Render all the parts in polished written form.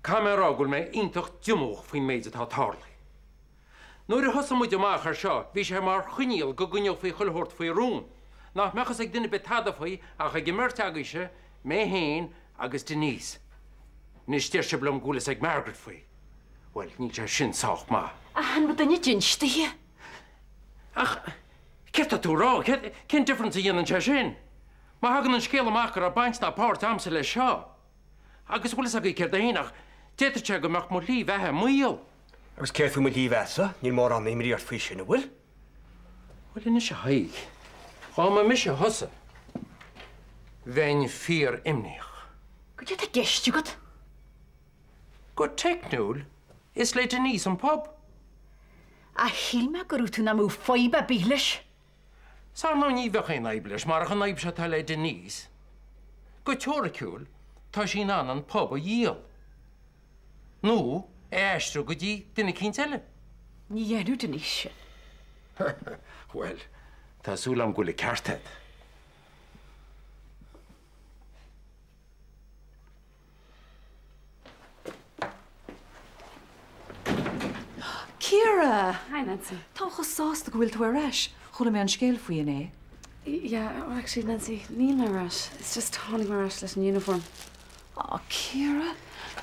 Camera gul me intach diumúch faoin méid atá tarla. Nuair a thosa muid amach ar seo, bhí sé mar chuineal go gcuineoh faoi chulthirt faoi rún. Nach mechas ag duine betada faoi ach ag imirt agaise mé héin agus Denise. Nis tíir se blum gúlas ag Margaret faoi. Well, ní sé sin sách má. A han bud daine dinstí. Ach, ceirta tú rá, cén difference a dhéanaan sé sin? Má hagan an scéal amach ar a baint na páirt amsa le seo. Agus bhfuil a go céir daonach, déidir te go meach mo lí bheitthe muil. Agus céir fú mo lí bheitsa, ní mór an éimí ar faoi sin bhfuil? Well, ina se haig. Chá ma mis se hosa. Bhein fír imnich. Go dé a geistú go? Go technúil is le Denise an pub. A hí me gurú tú na mú foibe bílis? Sá ná ní bheach é naiblis, mar a naib se tal le Denise. Go teoracúil, tá sin an pub a díal. Nú, éistru go dí duine cínteile. Ní dhéanú Denise sin. Well, tásúlam go le ceartad. Ciara! Hi, Nancy. Tá chu sásta go bhfuil tú areis. Chula mé an scéal faoin é. Yeah, well, actually, Nancy, níl mar ras. It's just tháinig mar ras leis an uniform. Á, Ciara,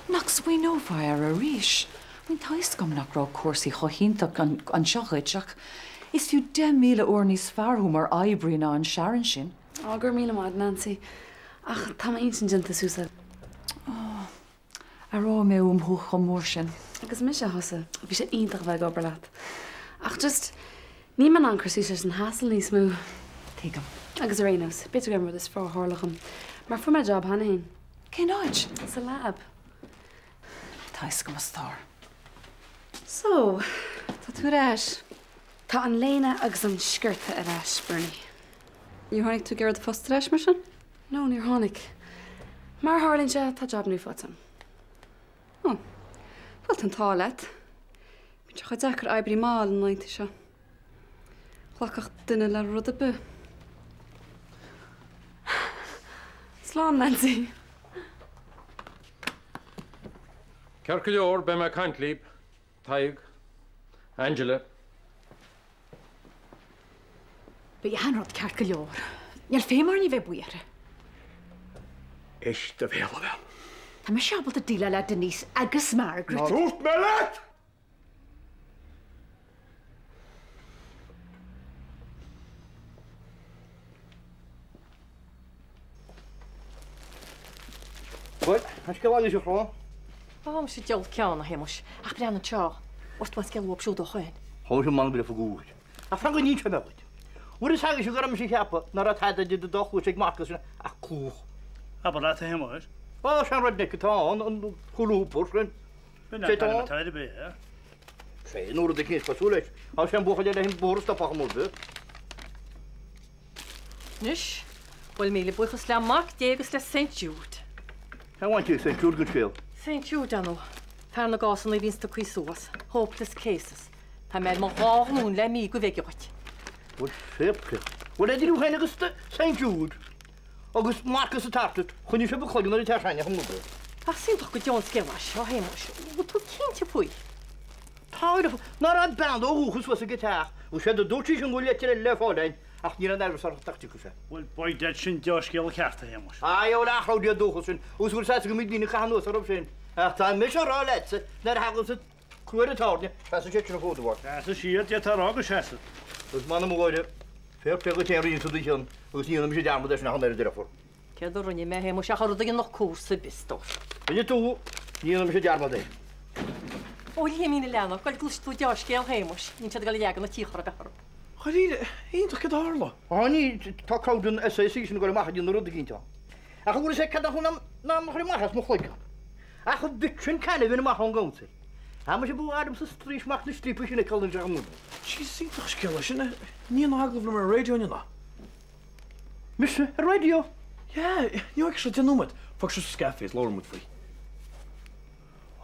nach swaoin ómhair a ríis. Bhain táist gom nach rá cuasaí chothíntaach an seochaid is fiú 10 míle uair níos fearrú mar aibrí ná an searan sin. Á, gur míle mád, Nancy. Ach, tá ma insin dinta súsa. A rá mé umthúch go mór sin. Agus mis sé hosa, bhí sé ionintach bheith obair leat. Ach, just, ní man an cruisí sé an hassle níos mú. Tuigem. Agus a rénos, bitir gamar is fór hálacham. Mar fu my job hana hain. Cén áid? It's a lab. Táis go star. So, tá tú reis. Tá an léine agus an sciirte a reis, Bernie. You tháinig tú geir the fust reis mar sin? No, níor tháinig. Mar hálinn sé tá job nú fótam. Oh, well tan tálet. Bín se chuid dechar aibrí máil an nainte seo. Chlacach duine le rud a bu. Slán, Nancy. Ceir go leor be me caintlíb, Taig, Angela. Be hanrod ceart go leor. Níl fémar ní bheith buíre. Is de bhéla bheith. Tá me seabal a díla le Denise agus Margaret. Ná rút me leat! Wel, has gael agos i'ch rho? O, mae si diol cian a hemus. Ach, brian y tio. Ost was gael wop siwd o chwen. Hos yn man bydd y ffogwyd. A ffrang o'n i'n siarad bwyd. Wrth sagos i'w garam sy'n chiapa, na'r atad ydy dy doch wrth eich marcus a cwch. A bod at hym oes? O, sian rhaid nec y ta, ond chwlw pwrs rhaid. Byna pan y taid y be, e? Se, nŵr ydych chi'n sbaswlech. A sian bwch ydy hyn bwrs da pach mwyd. Nish, wel mi le bwych os le mac degus le St. Jude. Ha want you, St. Jude good feel. St. Jude anno. Fer na gasan le vinst o cwyswas. Hopeless cases. Ta med ma rár nún le mi go vegiocht. Wel, sepke. Wel, edrych nhw'n hyn agos St. Jude. Agus Marcus y tartut. Chwn i siarad chwilio yn y terrania hwnnw. A sy'n doch go Jones gewas, o hemus. O tu cyn ti pwy? Tair, na'r ad band o hwchus was y gitar. O siarad o dwtsi sy'n gwylio ti'r le ffodain. Ach, ni'n nervus ar tactic o se. Wel, boi dead sy'n dios gael y cart a hym oes. Ai, o lach rawdio dwchus sy'n. O sgwrs at gymryd ni'n chahanws ar o'r sy'n. Ach, ta'n mis o'r rolet sy'n. Na'r hagos y clwyr y tawr ni. Fas yn siarad o fod o fod. As y siad, ia tar og y siasad. Os man am oed. Fer pleg o te'n rhywun sydd yn hyn. Os ni'n am eisiau darmod eisiau hanner y dyraffor. Cedd o'r rwy'n me hemus a charwyd ag yn o'ch cwrs y bistol. Ydy tu, ni'n am eisiau darmod e. O, li mi'n ilano, gael glwstw dios gael hemus. Ni'n siarad gael iagan o tichor a behar. Chyd un toch gydaarlo. O, ni, ta cawd yn SAC sy'n gwrdd machad yn rwyd y gynta. Ach, o gwrs e cadw hwn am chwrdd machas mwch loiga. Ach, o bitrin canif yn y mach o'n gawnsel. A mae si bw adam sy'n stris mach na stripus yn y cael yn siarad mwyn. Jeez, sy'n toch sgil sy'n ni'n agl fl mae'r radio yn yna. Mr. Radio? Ja, ni'n actually dyn nhw'n mynd. Fog sy'n sgaffis, lawr mwyd fwy.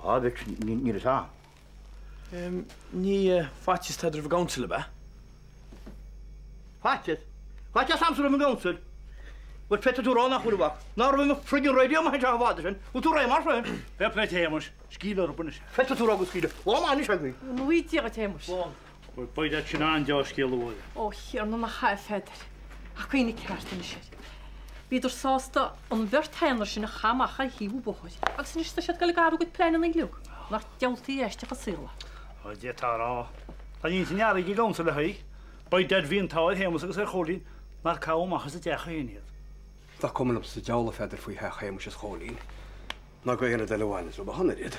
O, ddech, ni'n y sa. Ni fatis tedr fy gawnsel y be. Fatis? Fatis amser am y gawnsel? Wat fette tú rán nach chuúach. Ná bh frigin radio mai bháda sin, ú tú ré mar féin. Bepla témas, scílar a bunne. Fette tú agus cíide. Bháin se go. Nuí a témas. Bud sin an deoscéal bhil. Ó chéar nó na cha feidir. A chuoine cearttain sé. Bíidir sásta an bhirtainar sin na chamacha híú boid. Agus sin iste siad go le garú go plein na luúg. Nach dealtaí eiste go síla. Ó dé tárá. Tá ní neara í gása le haig. Bud dead bhíon táid hémas agus ar cholín mar cámachchas a dechaíad. Tá cuman op sa deála feidir faoi chémas is cholín. Ná go héanana deháin ro hanna iad.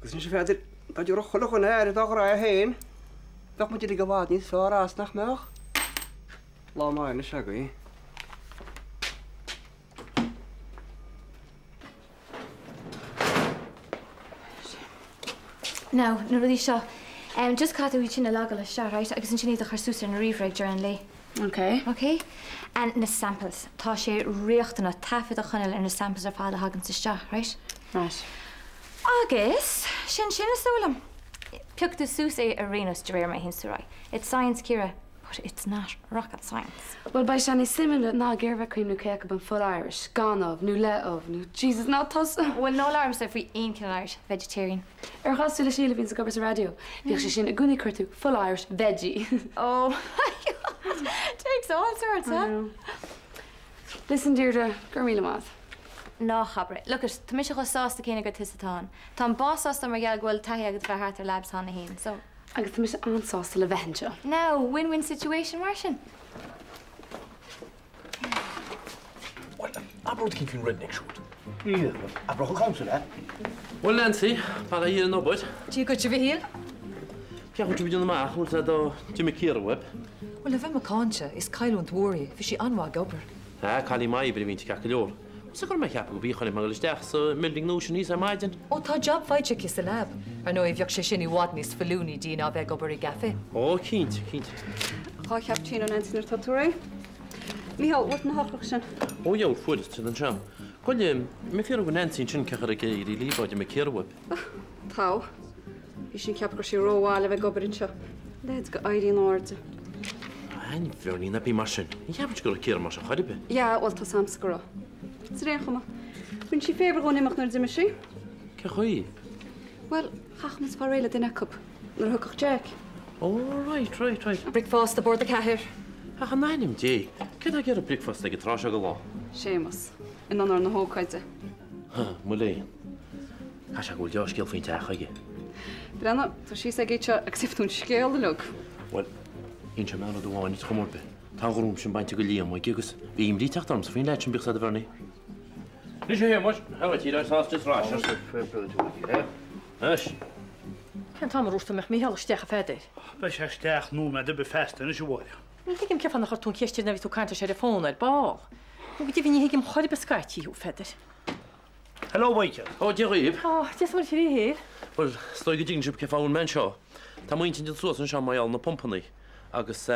Gus sin sé feidir tá dú cholach an air a ra a héin. Doch mu go bhád níos fárás nach meach? Lá mána se go í. No, na rudí seo. Just cadú sin na laga le se, right? Agus an sin a chuúsar na riomhreid ar an lei. Okay. Okay? And na samples. Tá sé riochtainna tafid a chunnel ar na samples ar fád a hagan sa ste, right? Right. Agus, sin is solam. Piach de sús é arenas de réir mai hin surai. It's science, Kira, but it's not rocket science. Well, by Shani Simon, na Gerva cream nu cake up full Irish. Gone of, nu let of, nu Jesus, not toss. Well, no alarm so free ein can Irish vegetarian. Has to the Sheila Vince covers the radio. Because she's in a gunny curtu, full Irish, veggie. Oh my God. Takes all sorts, huh? Listen, Deirdre, Gurmila Math. No, Chabre. Look, it's the Michel sauce the Kina got Tissatan. Tom boss us the Margel Gwil Tahi at the Harter Labs on the Heen, so. I got the Michel on sauce to Levenja. No, win-win situation, Martian. Well, I brought the king from Redneck shoot. Yeah, I brought a council, eh? Well, Nancy, para hier no bud. Do you go to here? Ja, goed, we doen maar. Hoe dat dan? Jimmy Kierweb. Well, if I'm a concha, is Kyle and worry, if she anwa gobber. Ja, kan hij mij bij de kakkelor. Ze kan mij helpen, we gaan maar eens dag, zo melding notion is aan Oh, ta job fight je kiss the lab. I know if you're shishini wadnis faluni dina ve gobber gaffe. Oh, kind. Ga ik heb Chino Nancy naar Tattooray. Michal, wat een hooglijk. Oh, jou, voor het dan jam. Kon je me veel over Nancy in kachar ge die lief wat je me Kierweb. Tau. Is een kapper she row wall ve gobber in shop. Let's go ID in order. En veel niet bij machine. Je hebt het keer machine, ga je bij? Ja, wel tot Samskoro. Zreen kom. Ben je feber gewoon niet mag naar de machine? Kijk hoe. Wel, ga ik met parele de nekop. Naar hoekig Jack. Oh, right. Breakfast aboard the car. Ach, nee, nem Jay. Kan ik een breakfast tegen trash gala? Seamus. En dan naar de hoekhuize. Mulé. Ga je goed jouw schil vindt eigenlijk? Brenna, toen she zei je accept een scheel de look. Wel, in je maand doen we niet gemoord bij. Tagrum zijn bandje geliam, maar kijk eens. Wie hem die tachtams, vind je dat je een beetje vernie? Dus je hier, maar hij wordt hier uit als het raar. Hush. Kan Tom roesten met mij heel sterk verder. Bes je sterk nu met de bevestiging is je woord. Ik denk hem van de hartoon kistje naar wie toe kan te telefoon uit bal. Hoe weet je wie hem goed beschrijft hoe verder? Hallo, Weetje. Oh, Jerry. Oh, het is maar jullie hier. Wel, stel je ding, je hebt een mens al. Dan moet je niet zo zijn aan mij al naar pompen niet. Agus,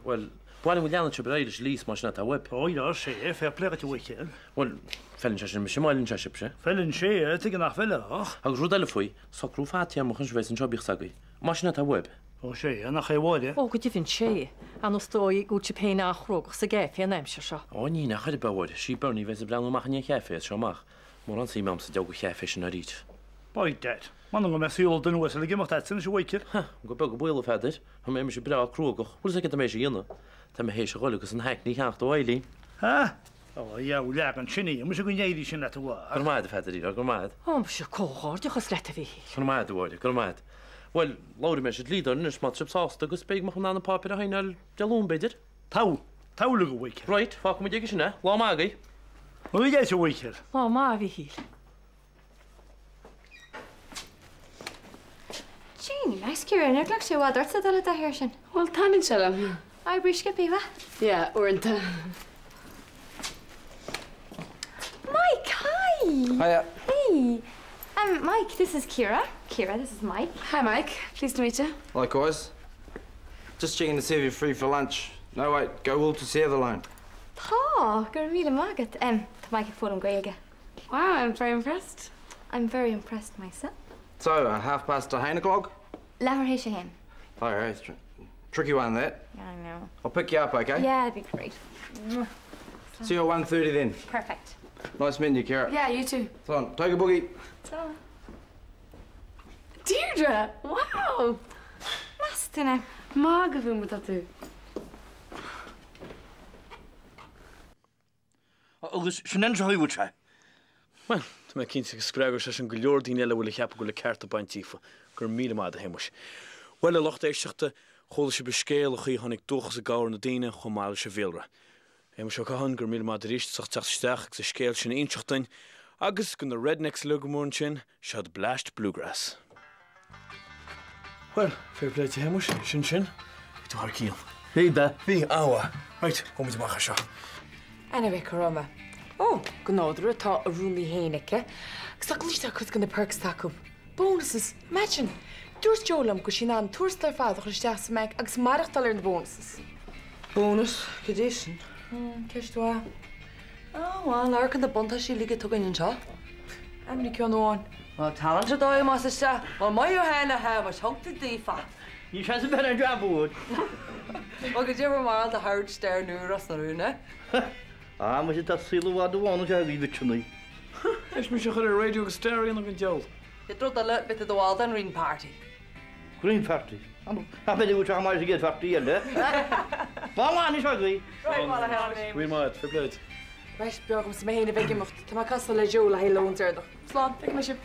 wel. Waarom wil je niet bereiden, lees maar net aan web? Oh ja, ze fair play te Weetje. Wel, fellen je misschien maar in je schipje. Fellen ze, tegen naar vellen, ach. Agus rodelle foi, so krúfat ja mochen weisen job ich sage. Mach net a web. Oh ze, nach hij woorde. Oh, goed je vindt sé. An stoi goed je pena achrog, se gef je neem se. Oh nee, nach het bouwen. She burnie wees blau machen je gefe, so mach. Moran si mam se jogo gefe na rit. Boy dat. Man ngo met veel doen was, ik mag dat zijn zo Weetje. Ha, go bego boile verder. Hom em je bra kroog. Hoe zeg ik het meisje hier? Dat me hees rollen, is een hek niet hacht oili. Ha? Oh ja, hoe laat een chinny, moet je kun je die chin laten worden. Kormaat verder hier, kormaat. Oh, je koort, je geslette wie. Kormaat worden, kormaat. Wel, Laura mes het lieder, nes mat subsast, dat gespreek mag aan de papier heen al jaloon beter. Tau lugu Weetje. Right, fuck moet je gesne. La magi. Hoe jij zo Weetje? Oh, maar wie hier. Gee, nice Kira, en ik zo wat dat alle daar hersen. Wel, tanin shalom. Ai briske piva. Ja, ornt. Mike, hi. Hiya. Hey. Mike, this is Kira. Kira, this is Mike. Hi, Mike. Pleased to meet you. Likewise. Just checking to see if you're free for lunch. No, wait. Go all to see the line. Oh, gur really market. Tá Mike fórum gaige. Wow, I'm very impressed. I'm very impressed myself. So, 1:30. Lever hééis sé hen. Okay, tricky one, that. Yeah, I know. I'll pick you up, okay? Yeah, it'd be great. See you at 1:30 then. Perfect. Nice meeting you, Ciara. Yeah, you too. Come on, take a boogie. Deirdre! Wow! Mastana. Má go bhfuil mu tú. Agus sin an haíú se. Well, tá mé cinnta go spréagur se an go leor daoine eile bhfuil cheappa go le ceartta baintífa gur míle mád a héimeis. Well, locht éisteachta chola se bescéal a chuí tháinig dúchas a gáir na daine chomáil se bhéalra. Éime seo cahan gur míle mád ríist sa teachsteach sa scéal sin inseachtain agus gon na rednecks lugmórn sin sead blast bluegrass. Well, fair play to héimeis, sin, tú har cíal. Bhí de. Bhí áha. Right, go muid macha seo. Anyway, Karama. Oh, gnodra tá a rúmí héineke. Gsaglista chud gan na perks taú. Bonuses. Imagine. Dúrs Jolam go sin an túrstar fád chu steach sa meid agus marachtal ar na bonuses. Bonus, condition. Ceistá. Well, larkin the bunta sí líige tugain an seo. Amni ceanháin. Well, talent a dói mas is se. Well, mai o hena ha was hogta dífa. Ní se ben an drabúd. Well, go dtíar mar the hard stair nuras na rúna. Mu sé tá sílahá bhána se bhí bitúnaí. Eis mu se chur a radio agus stéiríon a go deol. It drod a le bit of the wild and Green Party. Green Party? Ha beidir bú mar sé géad fartaí eile. Báháin is agaí. Bhí maid, fair play. Reis beagam sa héna bheith imimecht. Tá má castal le Jola hé lónteirda. Slán, bheith me se.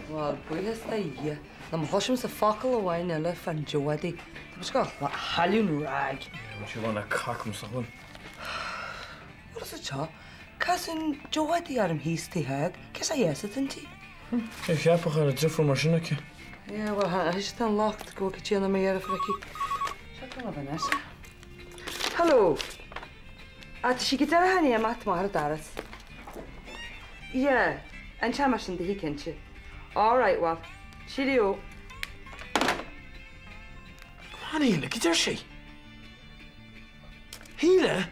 Well, buílas da ia. Na má hoisiim sa focail a bhain eile fan Joadi. Tá mas go? Halún rag. Well, she won a cacum sa chun. What is it, Shaw? Cousin Joadi ar hís tí heag. Cys a yes it inti? Hey, cheapach ar a differ mar sinna ce. Yeah, well, he's tan locht go get you na mé ar a friki. Check on Vanessa. Hello. At she get ar hani am at mar daras. Yeah, and chamashin the hikenche. All right, well. Cheerio. Come on, Hila, get there she. Hila?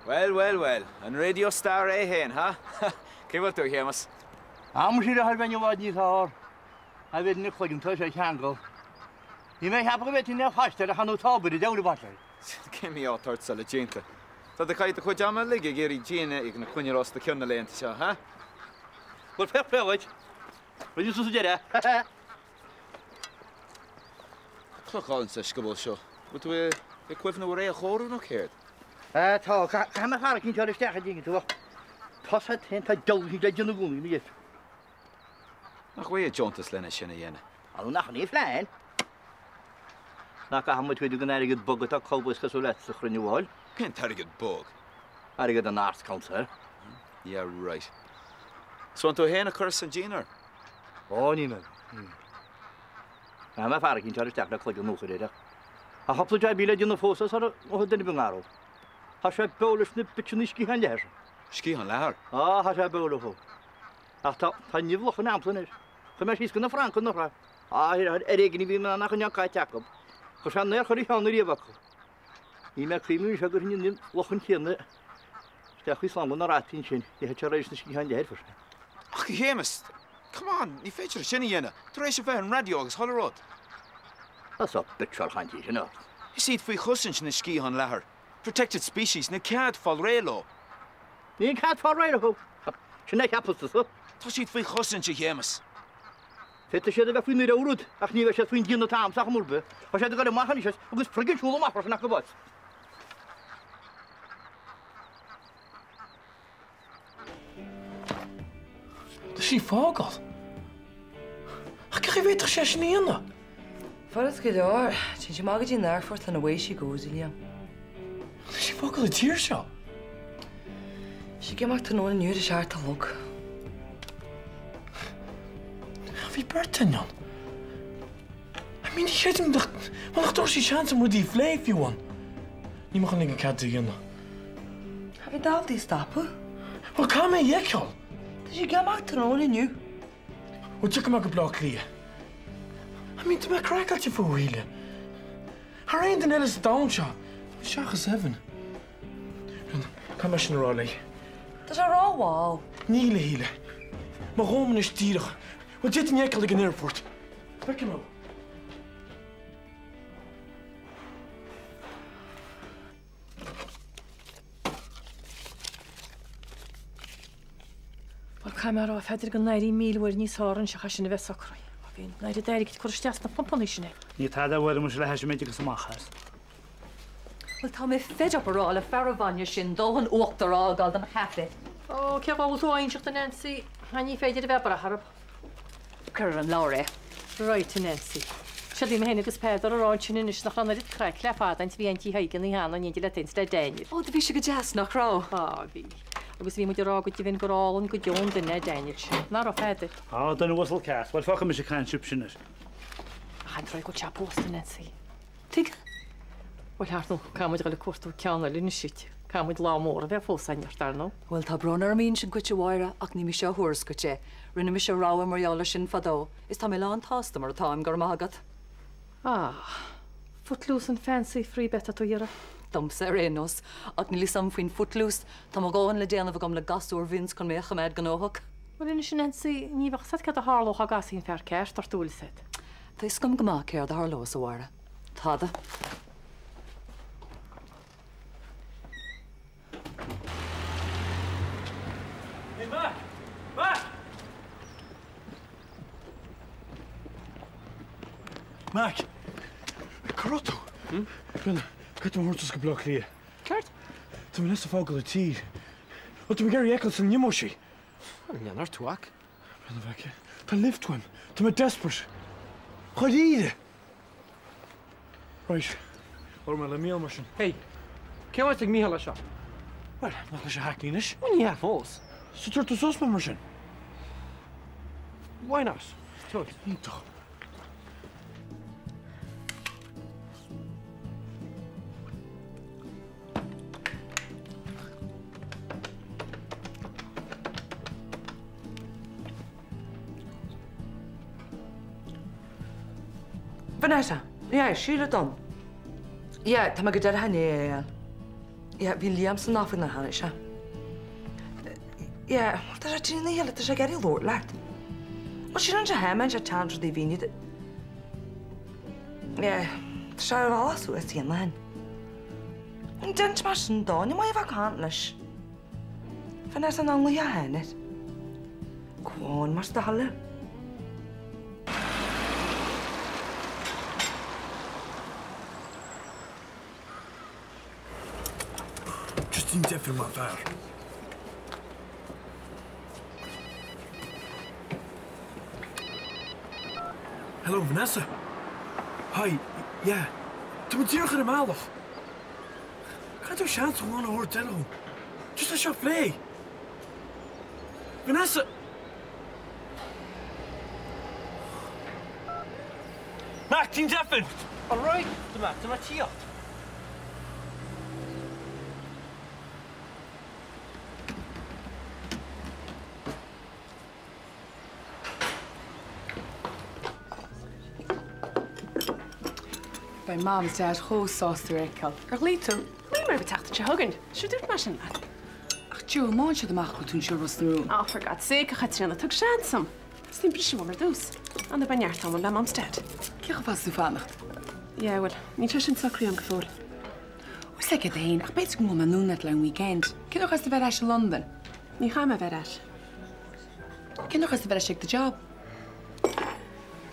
Well, an radio star hen, ha? Céhfuil tú chémas? Am sí a bhain bhád ní thar. A bhí na chuidim tá sé cheangal. Ní mé heb go bheith in fáiste a chanú tábir deú bhair. Céimi átart sa le dénta. Tá a caiit a chuid ama lige géirí déine ag na chuineás de ceanna léanta seo, ha? Bhil peháid, bhí sú deire. Chlááin sa scobal seo. Bu tú i cuimhna bhar é a chóú nach chéad? Tá cha chara cinn teir isteach a dinge tú. Tá hen tá deí le duna gúí ní. Nach bhé Johntas lena sinna dhéine. Alú nach ní flein. Nach a hamid chuidir gan airigad bogad a cobus cosú le sa chruinneháil. Cén tarigad bog? Airigad an Arts Council. Yeah, right. So an tú héna chur san Jeanar? Ó, ní me. Me fara cinn teir isteach le chuig an núcha réideach. A hapla deag bíle duna fósas ar ó duine bengáró. Tá sé belas na bitú cí an leir. Cí an lehar? Á, tá sé bela fó. Ach tá níomhlach an amplanis. Chu me síos go na Franca nachra. Á régan bhí me nach an neáid teachb. Chu se neir chuir teanna riomhacha. Ní me chuimú se gur ní lochan chéanna steach chu slán na rátín sin i te rééis na cí an leir fir. Ach, chémas. Come on, ní féidir sinna dhéine. Tú rééis se bheith an radio agus tholarrád. That's a bit chantí sin á. Is siad faoi chusann sin na cí an lehar. Protected species na cead fáil réaló. Ní cead fáil réaló. Sin é ceapasta sa. Tá siad faoi chusann si chémas. Feta sé a bheith faoin úrúd ach ní bheith sé faoin díonna tám sa múrbe. Tá sé go maichaní sé agus frigin súla mar nach go báid. Tá sí fágáil. Ach ce bhéidir sé sníanana? Forras go leir, sin sé mágad dín airfort an bhhééis sí góí líam. Tá sí fágáil a tíir seo? Sí ceach tan nóna nuúir is seart a lug. Bhí bertainán. I mean, chéidim nach dúir sí seansa mar dí phléh fiúin. Ní mar an lig cad dhéanana. Ha bhí dátaí stoppa? Well, cá mé dhéceáil? Tá sí ceach tan nóna nniu. Well, tu go blá lia. I mean, tu me crackáil te fóhíle. Har aon den eile dá seo. Seachas evan. Cá me sin rá lei. Tá sé ráháil. Ní le híle. Má róman is tíirech. Well, dit in jekel an airport. Pick him up. Wel camera a feidir gan 9 mílhfuir níos háran se cha sinna bheith sacraí. A bhíon 9 déirigh chuirteas na pompaní sinna. Ní tá bhfuir mu le heis méidir go samachchas. Well, tá mé fed up ará le ferhhaine sin dó an uachtarrá gáil an hefe. Ó, ceáháin seach an Nancy, haní féidir a bheith bar a harb. Cur an láre. Right, Nancy. Se dí héna agus péidir aráin sin inis nach ranna rit creic le fádaint bhí antí haigen í hána níidir le tins le déinir. Ó, de bhí se go jazz nach rá. Á, bhí. Agus bhí muidir rá go dtí bhín gorálan go deon duine déinir sin. Ná á féidir. Á, duna bhil cas, bhil facha me sé caiin siúb sinnis. A chaid roi go teapósta, Nancy. Tig? Well, hartnú, cámuid go le cuatú ceanna luna siit. Cámuid lá mór a bheith fósainir darno. Well, tá bron ar mín sin cuite bhaire ach ní mi se thuras gote. Rinne mi se ráha marheala sin fadó. Is tá mé lán tásta mar táim gur mágad. Footloose and fancy free beta tú dhearra. Dom sé rénos, ach ní sam faoin footloose, tá má gáin le déanamh gom le gasúr vins chun mécha méid gan óhach. Well, ina sin Nancy, ní bhah sad cad a hálóch a gasín fear ceart ar túil set. Tá is gom gomá céir a hálós a bhhaire. Táda. Mac, Carotto. Brenna, gaat mijn hortus geblok hier. Kert? Toen we net zo vaak al het hier. Wat toen we Gary Eccles en Jimoshi. Ja, naar tuak. Brenna, weg. Toen lift hem. Toen we desperate. Ga hier. Right. Waarom maar een meal machine? Hey, ken wat ik Michael zo? Wel, nog eens een hack niet eens. Wanneer ja, vals. Ze wordt de sos met machine. Why not? Tot. Niet toch. Vanessa, ja, síle don. Ja, tá go dead hané. Ja, bhí Liamson náfu na hanna se. Ja, tá sé tína héile tá sé geirí lór leat. Ó sí an se haman se tantra dí víine. Se ráú is tíon lein. An dent mar sin dá, ní mai bh cá leis. Fan an an le henir. Cóin mar stalle. Justine Deffer má fear. Hello, Vanessa. Hi, yeah. Tú tíoch ar amálach. Cadw siant o'n o'r telephone. Just a shot play. Vanessa! Mac, ti'n Deffer! All right, dyma ti o. By Mom's dad hósásta récal. Líú, mí mar bteachta se thugann, siú dúirt mar sin le. Ach dú máin siad amach go tún siúr was narún. Á for God's sake, a chatrianna tug seansam. Stim brisí mar dús. An na baneartá le Mom's dad. Ceach fas tú fannacht? Yeah, well, ní tre sin sacrí an go fór. Wys le go dain, ach beit go mó man núnat le weekend. Cinach as de bheit eis London? Ní chaim a bheit eis. Cinach as de bheit eis the job?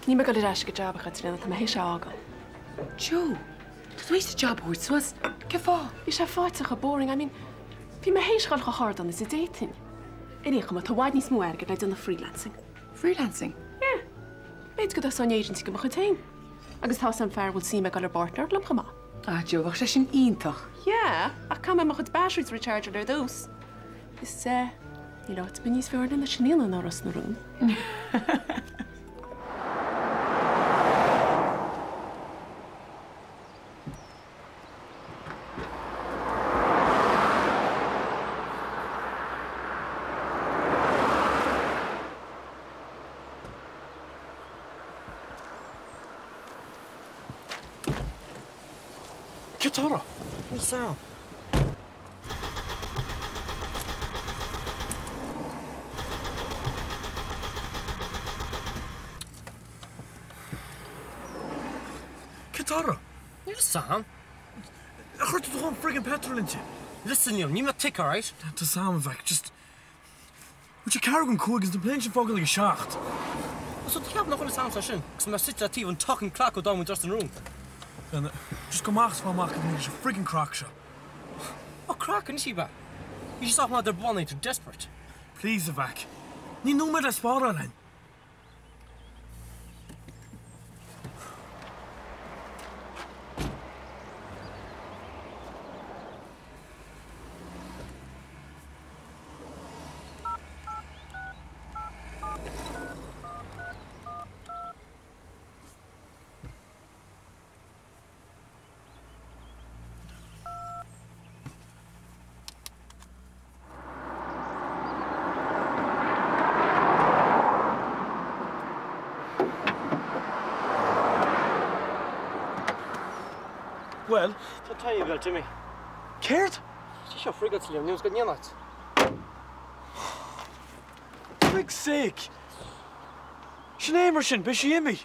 Ní me go eis go job a chatrianna tá hééis se ágal. Joe, dat wees de job hoort zoals. Kefá. Bhí sé fáiteach boring. I mean, bhí me hééis gáil go hard an is a dating. Inícha má tá bhaid níos mó airgad le duna freelancing. Freelancing? Yeah. Beit go as an agency go mo tain. Agus tá an fear bhfuil si me gal ar partner lam chamá. Ah, Joe, bhach sé sin ionintach. Yeah, ach cam mo chud batteries recharger ar dús. Is ní lá be níos fearna na sinnélan áras na rún. Tara. What's that? Tara. Yes, Sam. I heard the whole friggin' petrol into. Listen, you need my tick, all right? To Sam, Vec, just... Would you carry on cool against the plane fogel like a shaft? So, do you have nothing to sound session? Because I'm sitting at TV and talking clack down with Justin Room. Then, just go marks for market and it's a friggin' crack shot. Oh, crack, isn't she back? You just off my other bonnet, you're desperate. Please, Vec. You know me that's spot on then. Well, I'll tell you about Jimmy. Cared? She's your frigate to news got near that. For God's sake. Sinead Emerson, be she in me?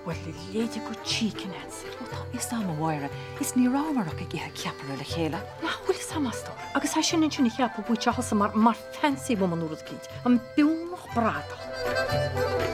Well, léide go chicken heads. Is am bhhaire, is ní rámarach ag ithe ceapar le chéile. Bhfuil is samastó. Agus ha sin sinna cheappa bú teachasa mar fancy woman úrad cíd. An búnach bradal.